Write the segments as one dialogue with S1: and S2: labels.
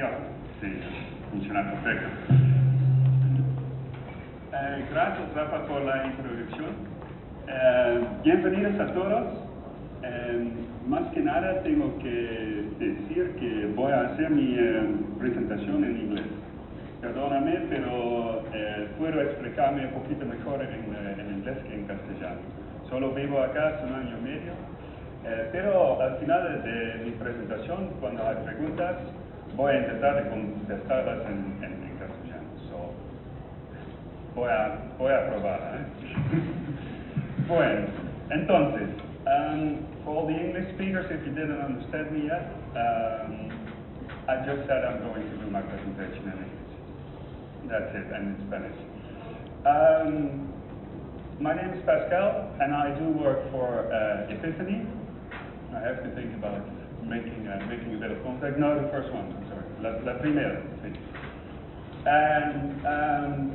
S1: ahora sí, funciona perfecto. Gracias, Rafa, por la introducción. Bienvenidos a todos. Más que nada tengo que decir que voy a hacer mi presentación en inglés. Perdóname, pero puedo explicarme un poquito mejor en inglés que en castellano. Solo vivo acá hace 1 año y medio, pero al final de mi presentación, cuando hay preguntas, voy a intentar de contestarlas en castellano. So, voy a probar. Bueno, entonces, for all the English speakers, if you didn't understand me yet, I just said I'm going to do my presentation in English. That's it, and in Spanish. My name is Pascal, and I do work for Epiphany. I have to think about making a bit of contact. No, the first one, I'm sorry. La primera, sí. And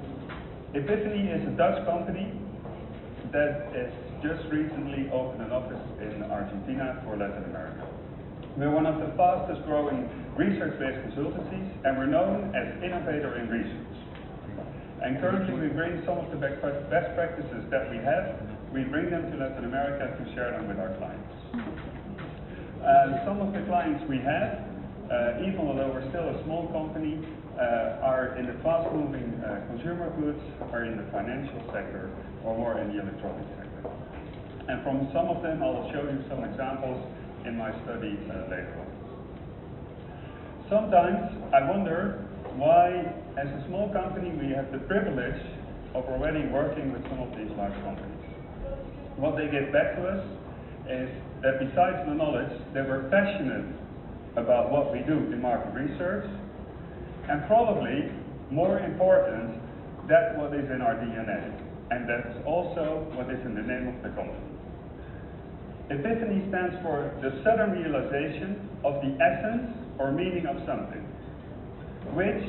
S1: Epiphany is a Dutch company that has just recently opened an office in Argentina for Latin America. We're one of the fastest growing research-based consultancies, and we're known as innovator in research. And currently we bring some of the best practices that we have, we bring them to Latin America to share them with our clients. Some of the clients we have, even although we're still a small company, are in the fast-moving consumer goods, are in the financial sector, or more in the electronic sector. And from some of them, I will show you some examples in my study later on. Sometimes I wonder why, as a small company, we have the privilege of already working with some of these large companies. What they get back to us is that besides the knowledge, they were passionate about what we do in market research, and probably more important, that's what is in our DNA, and that's also what is in the name of the company. Epiphany stands for the sudden realization of the essence or meaning of something, which,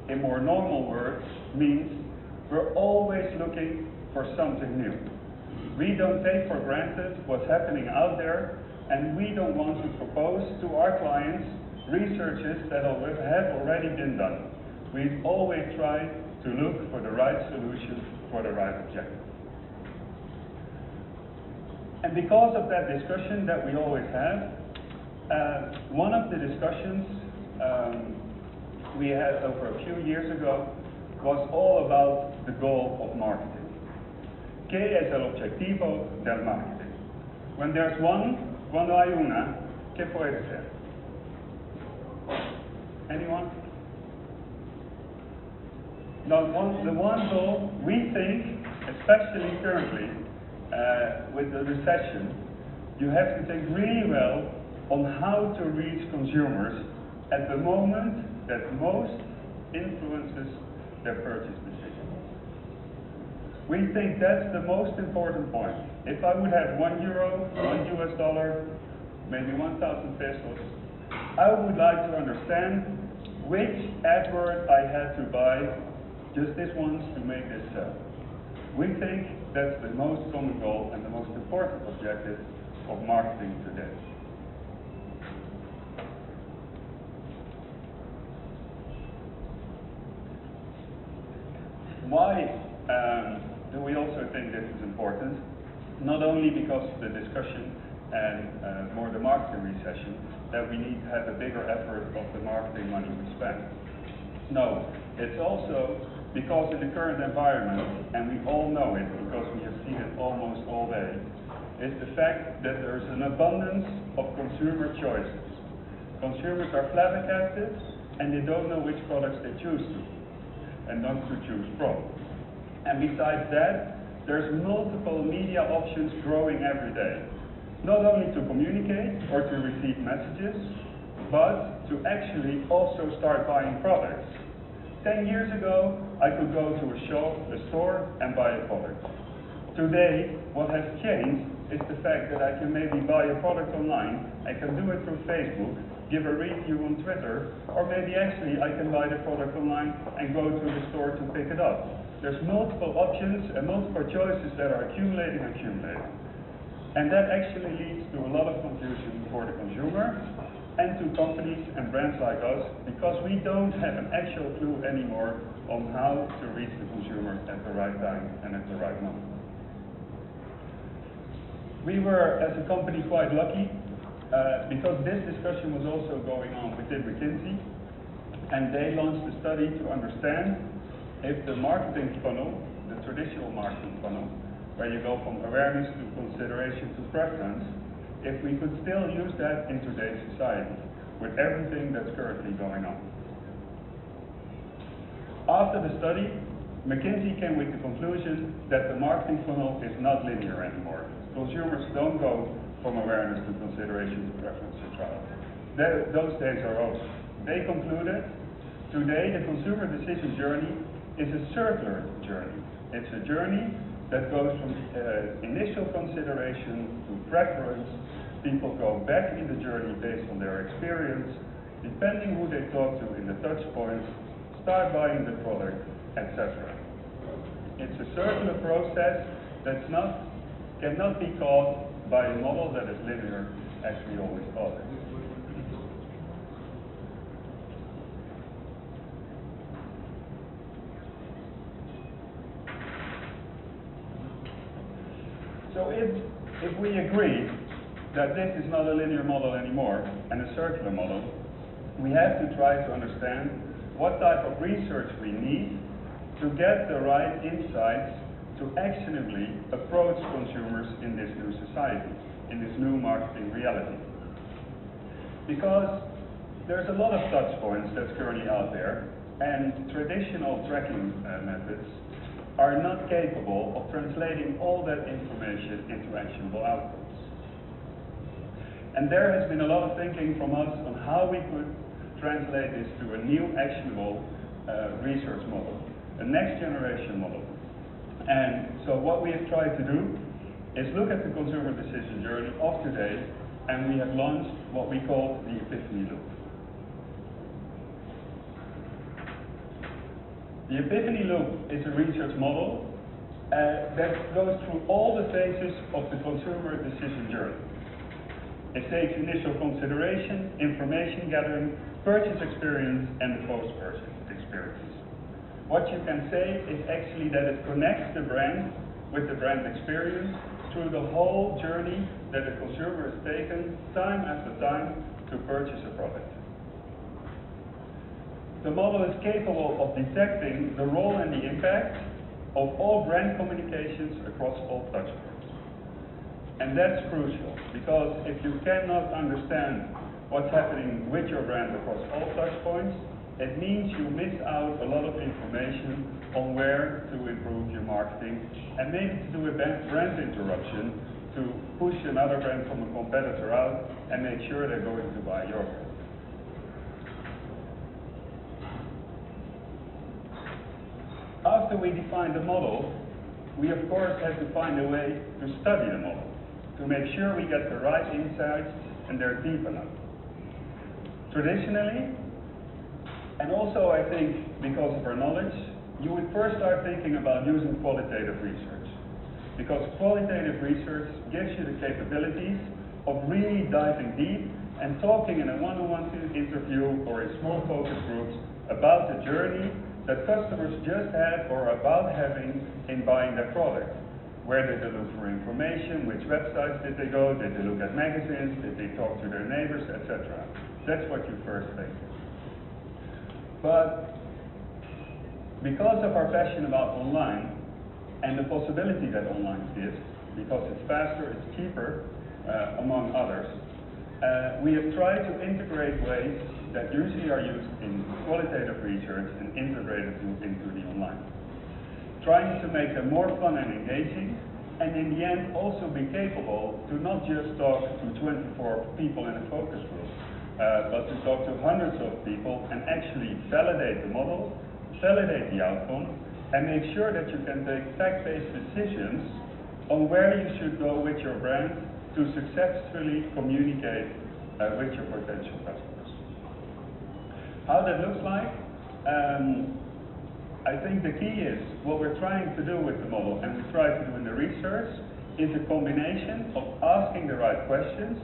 S1: in more normal words, means we're always looking for something new. We don't take for granted what's happening out there, and we don't want to propose to our clients researches that have already been done. We always try to look for the right solution for the right objective. And because of that discussion that we always have, one of the discussions we had over a few years ago was all about the goal of marketing. ¿Qué es el objetivo del marketing? When there's one, cuando hay una, ¿qué puede ser? Anyone? Now, the one goal we think, especially currently with the recession, you have to think really well on how to reach consumers at the moment that most influences their purchase decision. We think that's the most important point. If I would have €1, $1 US, maybe 1,000 pesos, I would like to understand which AdWord I had to buy just this once to make this sell. We think that's the most common goal and the most important objective of marketing today. Why do we also think this is important? Not only because of the discussion and more the marketing recession, that we need to have a bigger effort of the marketing money we spend. No, it's also because in the current environment, and we all know it because we have seen it almost all day, is the fact that there's an abundance of consumer choices. Consumers are flabbergasted and they don't know which products they choose to and not to choose from. And besides that, there's multiple media options growing every day. Not only to communicate or to receive messages, but to actually also start buying products. 10 years ago, I could go to a shop, a store, and buy a product. Today, what has changed is the fact that I can maybe buy a product online, I can do it through Facebook, give a review on Twitter, or maybe actually I can buy the product online and go to the store to pick it up. There's multiple options and multiple choices that are accumulating. And that actually leads to a lot of confusion for the consumer, and to companies and brands like us, because we don't have an actual clue anymore on how to reach the consumer at the right time and at the right moment. We were, as a company, quite lucky because this discussion was also going on within McKinsey, and they launched a study to understand if the marketing funnel, the traditional marketing funnel, where you go from awareness to consideration to preference, if we could still use that in today's society with everything that's currently going on. After the study, McKinsey came with the conclusion that the marketing funnel is not linear anymore. Consumers don't go from awareness to consideration to preference to trial. Those days are over. They concluded, today the consumer decision journey is a circular journey. It's a journey that goes from initial consideration to preference. People go back in the journey based on their experience, depending who they talk to in the touch points, start buying the product, etc. It's a circular process that cannot be caused by a model that is linear, as we always thought it. So if we agree that this is not a linear model anymore and a circular model, we have to try to understand what type of research we need to get the right insights to actionably approach consumers in this new society, in this new marketing reality. Because there's a lot of touch points that's currently out there, and traditional tracking methods are not capable of translating all that information into actionable outcomes. And there has been a lot of thinking from us on how we could translate this to a new actionable research model, a next generation model. And so what we have tried to do is look at the consumer decision journey of today, and we have launched what we call the Epiphany loop. The Epiphany loop is a research model that goes through all the phases of the consumer decision journey. It takes initial consideration, information gathering, purchase experience, and the post-purchase experience. What you can say is actually that it connects the brand with the brand experience through the whole journey that a consumer has taken time after time to purchase a product. The model is capable of detecting the role and the impact of all brand communications across all touchpoints. And that's crucial, because if you cannot understand what's happening with your brand across all touchpoints, it means you miss out a lot of information on where to improve your marketing, and maybe to do a brand interruption to push another brand from a competitor out and make sure they're going to buy your brand. After we defined the model, we of course had to find a way to study the model, to make sure we get the right insights and they're deep enough. Traditionally, and also I think because of our knowledge, you would first start thinking about using qualitative research. Because qualitative research gives you the capabilities of really diving deep and talking in a one-on-one interview or in small focus groups about the journey that customers just had or are about having in buying their product. Where did they look for information? Which websites did they go? Did they look at magazines? Did they talk to their neighbors, etc.? That's what you first think. But because of our passion about online and the possibility that online gives, because it's faster, it's cheaper, among others, we have tried to integrate ways that usually are used in qualitative research and integrated into the online. Trying to make them more fun and engaging, and in the end also be capable to not just talk to 24 people in a focus group, but to talk to hundreds of people and actually validate the model, validate the outcome, and make sure that you can take fact-based decisions on where you should go with your brand to successfully communicate with your potential customers. How that looks like, I think the key is what we're trying to do with the model, and we try to do in the research, is a combination of asking the right questions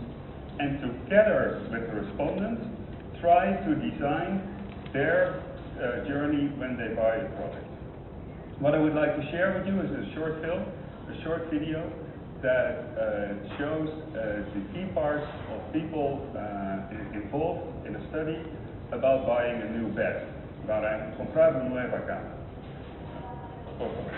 S1: and together with the respondents, try to design their journey when they buy a product. What I would like to share with you is a short film, a short video that shows the key parts of people involved in a study about buying a new bed. Para comprar uma nova cama. Por favor.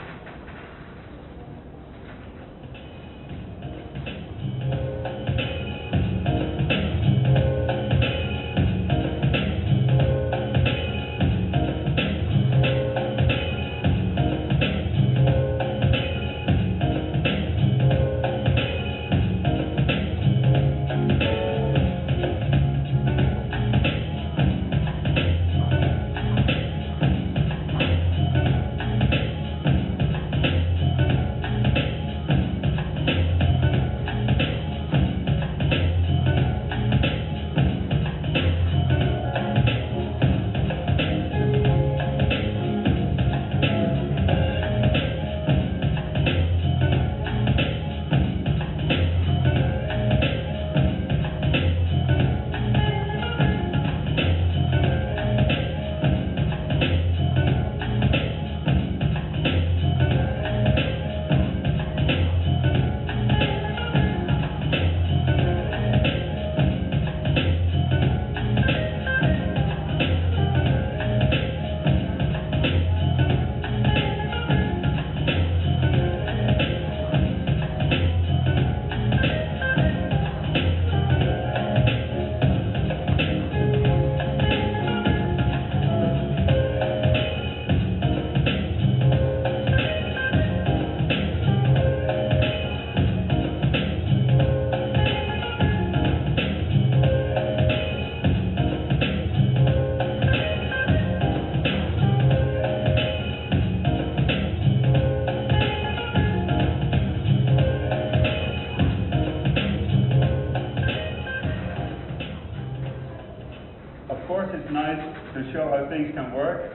S1: Things can work,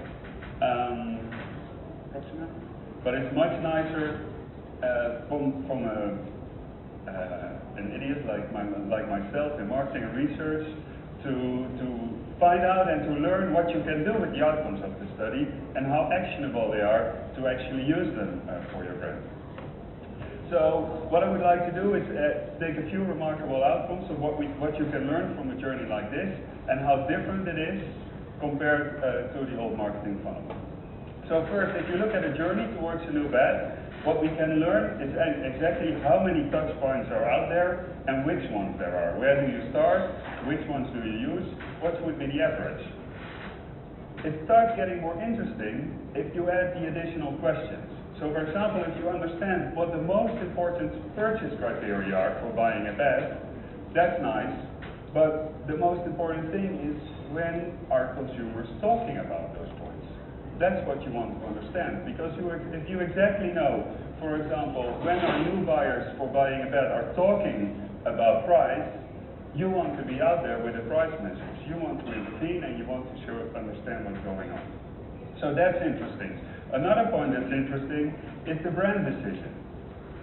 S1: but it's much nicer from an idiot like myself in marketing and research to find out and to learn what you can do with the outcomes of the study and how actionable they are to actually use them for your brand. So what I would like to do is take a few remarkable outcomes of what you can learn from a journey like this and how different it is compared to the old marketing funnel. So first, if you look at a journey towards a new bed, what we can learn is exactly how many touch points are out there and which ones there are. Where do you start? Which ones do you use? What would be the average? It starts getting more interesting if you add the additional questions. So for example, if you understand what the most important purchase criteria are for buying a bed, that's nice, but the most important thing is when are consumers talking about those points? That's what you want to understand, because if you exactly know, for example, when our new buyers for buying a bed are talking about price, you want to be out there with a price message. You want to intervene and you want to understand what's going on. So that's interesting. Another point that's interesting is the brand decision.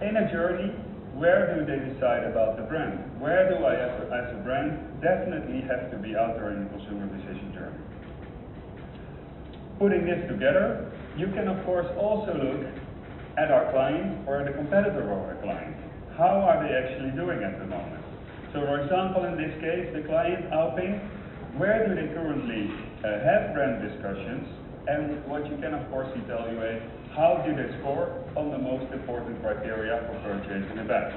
S1: In a journey, where do they decide about the brand? Where do I, as a brand, definitely have to be out there in the consumer decision journey? Putting this together, you can of course also look at our client or at a competitor of our client. How are they actually doing at the moment? So for example, in this case, the client Alping, where do they currently have brand discussions? And what you can of course evaluate, how do they score on the most important criteria for purchasing a bed?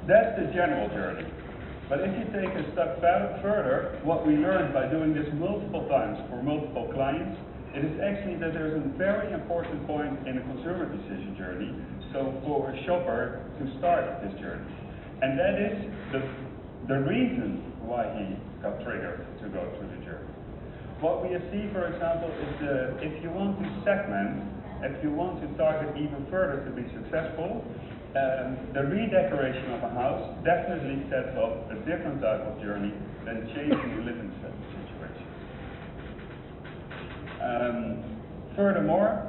S1: That's the general journey. But if you take a step further, what we learned by doing this multiple times for multiple clients, it is actually that there's a very important point in a consumer decision journey, so for a shopper to start this journey. And that is the reason why he got triggered to go through the journey. What we see, for example, is if you want to segment, if you want to target even further to be successful, the redecoration of a house definitely sets up a different type of journey than changing the living situation. Furthermore,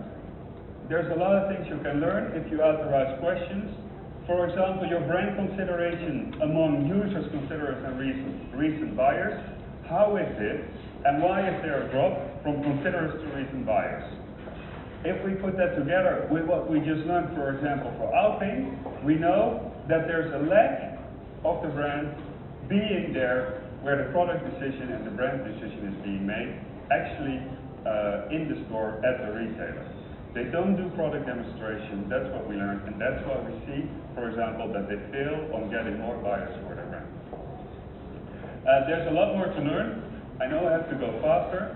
S1: there's a lot of things you can learn if you authorize questions For example, your brand consideration among users, considerers, and recent buyers. How is it, and why is there a drop from considerers to recent buyers? If we put that together with what we just learned, for example, for Alpine, we know that there's a lack of the brand being there where the product decision and the brand decision is being made, actually in the store at the retailer. They don't do product demonstration, that's what we learned, and that's why we see, for example, that they fail on getting more buyers for their brand. There's a lot more to learn. I know I have to go faster.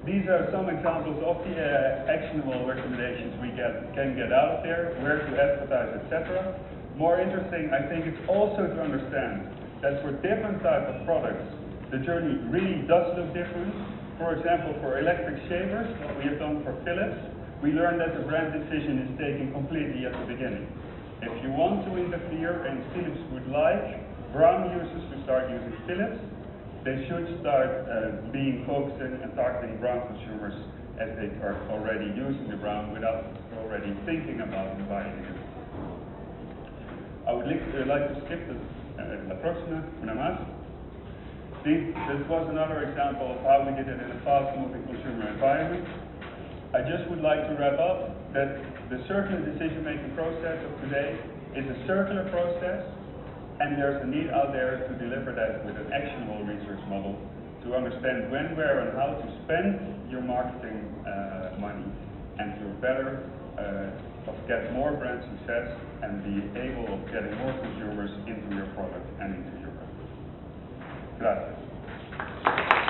S1: These are some examples of the actionable recommendations we can get out there, where to advertise, etc. More interesting, I think, it's also to understand that for different types of products, the journey really does look different. For example, for electric shavers, what we have done for Philips, we learned that the brand decision is taken completely at the beginning. If you want to interfere and Philips would like brown users to start using Philips, they should start focusing and targeting brown consumers as they are already using the brown without already thinking about buying it. I would like to skip the approximate unamas. This was another example of how we did it in a fast-moving consumer environment. I just would like to wrap up that the circular decision-making process of today is a circular process, and there's a need out there to deliver that with an actionable research model to understand when, where, and how to spend your marketing money and to better get more brand success and be able of getting more consumers into your product and into your brand. Gracias.